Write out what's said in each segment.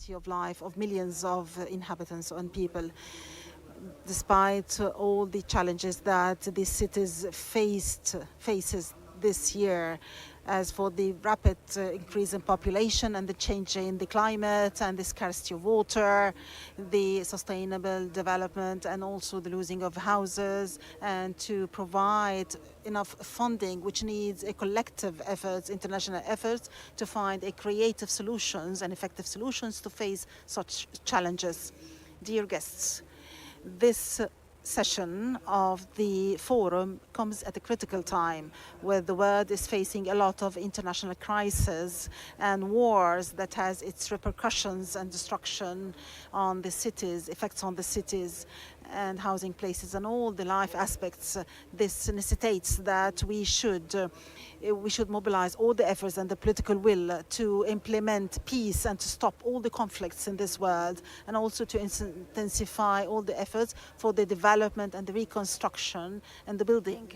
quality of life of millions of inhabitants and people. Despite all the challenges that these cities faces this year, as for the rapid increase in population and the change in the climate and the scarcity of water, the sustainable development and also the losing of houses, and to provide enough funding, which needs a collective efforts, international efforts, to find a creative solutions and effective solutions to face such challenges. Dear guests, this session of the forum comes at a critical time where the world is facing a lot of international crises and wars that has its repercussions and destruction on the cities, effects on the cities and housing places and all the life aspects. This necessitates that we should mobilize all the efforts and the political will to implement peace and to stop all the conflicts in this world, and also to intensify all the efforts for the development and the reconstruction and the building.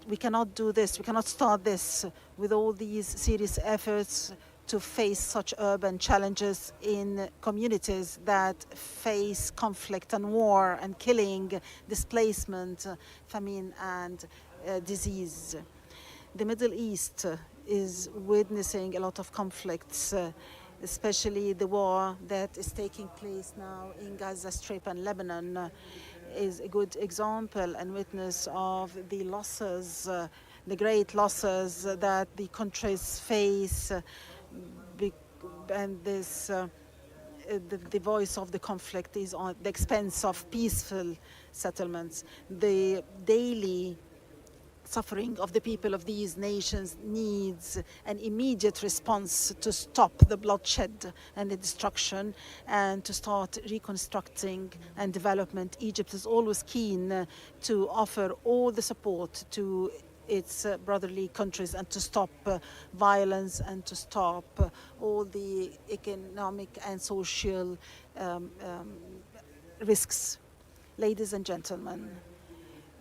We cannot do this, we cannot start this with all these serious efforts to face such urban challenges in communities that face conflict and war and killing, displacement, famine and disease. The Middle East is witnessing a lot of conflicts, especially the war that is taking place now in Gaza Strip and Lebanon is a good example and witness of the losses, the great losses that the countries face, and this the voice of the conflict is on the expense of peaceful settlements. The daily suffering of the people of these nations needs an immediate response to stop the bloodshed and the destruction and to start reconstructing and development. Egypt is always keen to offer all the support to its brotherly countries and to stop violence and to stop all the economic and social risks. Ladies and gentlemen,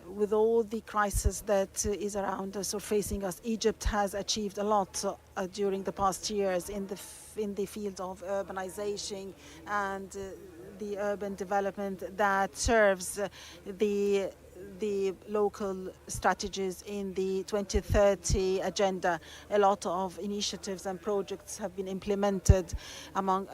with all the crisis that is around us or facing us, Egypt has achieved a lot during the past years in the field of urbanization and the urban development that serves the local strategies in the 2030 agenda. A lot of initiatives and projects have been implemented, on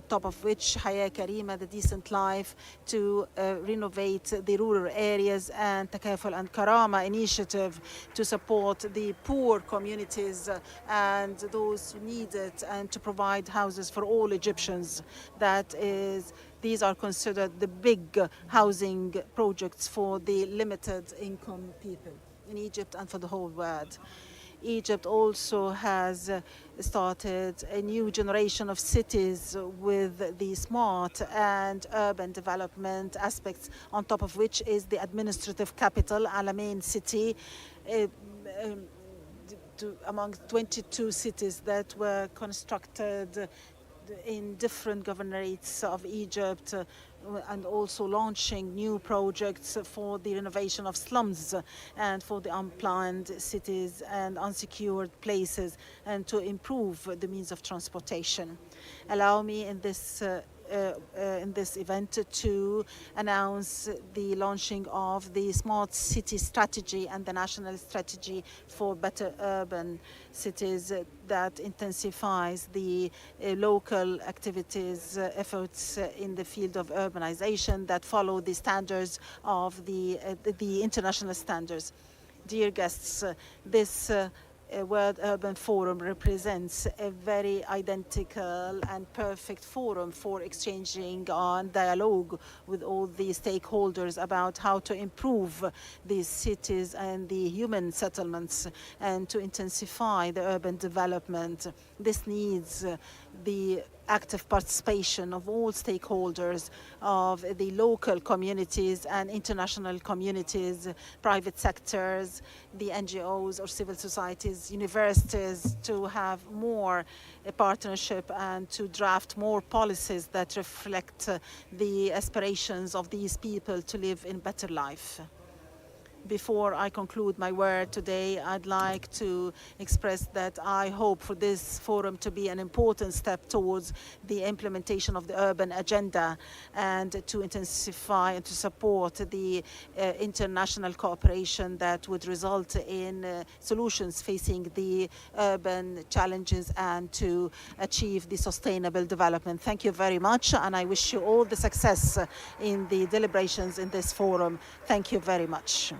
top of which Hayya Karima, the decent life, to renovate the rural areas, and Takaful and Karama initiative to support the poor communities and those who need it, and to provide houses for all Egyptians. These are considered the big housing projects for the limited income people in Egypt and for the whole world. Egypt also has started a new generation of cities with the smart and urban development aspects, on top of which is the administrative capital, Alamein city, among 22 cities that were constructed in different governorates of Egypt, and also launching new projects for the renovation of slums and for the unplanned cities and unsecured places, and to improve the means of transportation. Allow me in this event to announce the launching of the Smart City Strategy and the National Strategy for Better Urban Cities that intensifies the local activities, efforts in the field of urbanization that follow the standards of the international standards. Dear guests, this World Urban Forum represents a very identical and perfect forum for exchanging and dialogue with all the stakeholders about how to improve these cities and the human settlements and to intensify the urban development. This needs the active participation of all stakeholders, of the local communities and international communities, private sectors, the NGOs or civil societies, universities, to have more partnership and to draft more policies that reflect the aspirations of these people to live in better life. Before I conclude my word today, I'd like to express that I hope for this forum to be an important step towards the implementation of the urban agenda and to intensify and to support the international cooperation that would result in solutions facing the urban challenges and to achieve the sustainable development. Thank you very much, and I wish you all the success in the deliberations in this forum. Thank you very much.